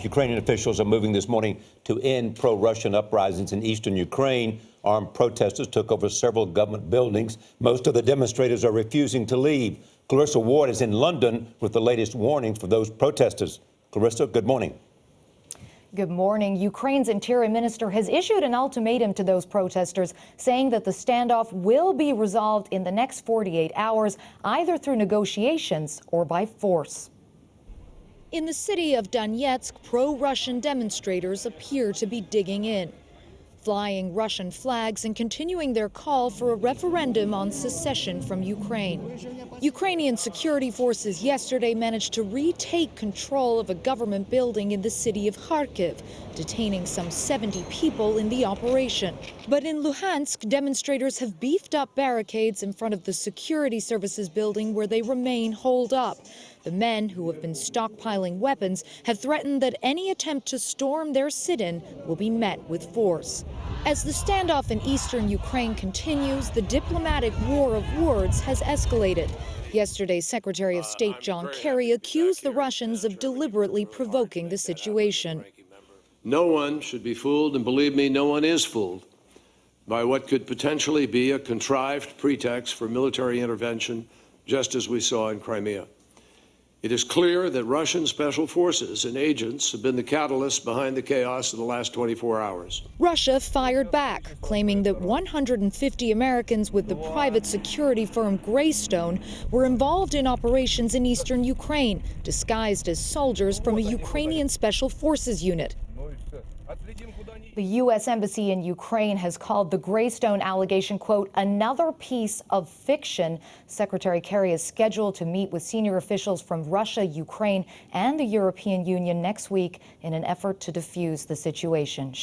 Ukrainian officials are moving this morning to end pro-Russian uprisings in eastern Ukraine. Armed protesters took over several government buildings. Most of the demonstrators are refusing to leave. Clarissa Ward is in London with the latest warnings for those protesters. Clarissa, good morning. Good morning. Ukraine's interior minister has issued an ultimatum to those protesters, saying that the standoff will be resolved in the next 48 hours, either through negotiations or by force. In the city of Donetsk, pro-Russian demonstrators appear to be digging in, flying Russian flags and continuing their call for a referendum on secession from Ukraine. Ukrainian security forces yesterday managed to retake control of a government building in the city of Kharkiv, detaining some 70 people in the operation. But in Luhansk, demonstrators have beefed up barricades in front of the security services building where they remain holed up. The men, who have been stockpiling weapons, have threatened that any attempt to storm their sit-in will be met with force. As the standoff in eastern Ukraine continues, the diplomatic war of words has escalated. Yesterday, Secretary of State John Kerry accused the Russians of deliberately provoking the situation. No one should be fooled, and believe me, no one is fooled, by what could potentially be a contrived pretext for military intervention, just as we saw in Crimea. It is clear that Russian special forces and agents have been the catalyst behind the chaos of the last 24 hours. Russia fired back, claiming that 150 Americans with the private security firm Greystone were involved in operations in eastern Ukraine, disguised as soldiers from a Ukrainian special forces unit. The U.S. Embassy in Ukraine has called the Greystone allegation, quote, another piece of fiction. Secretary Kerry is scheduled to meet with senior officials from Russia, Ukraine, and the European Union next week in an effort to defuse the situation.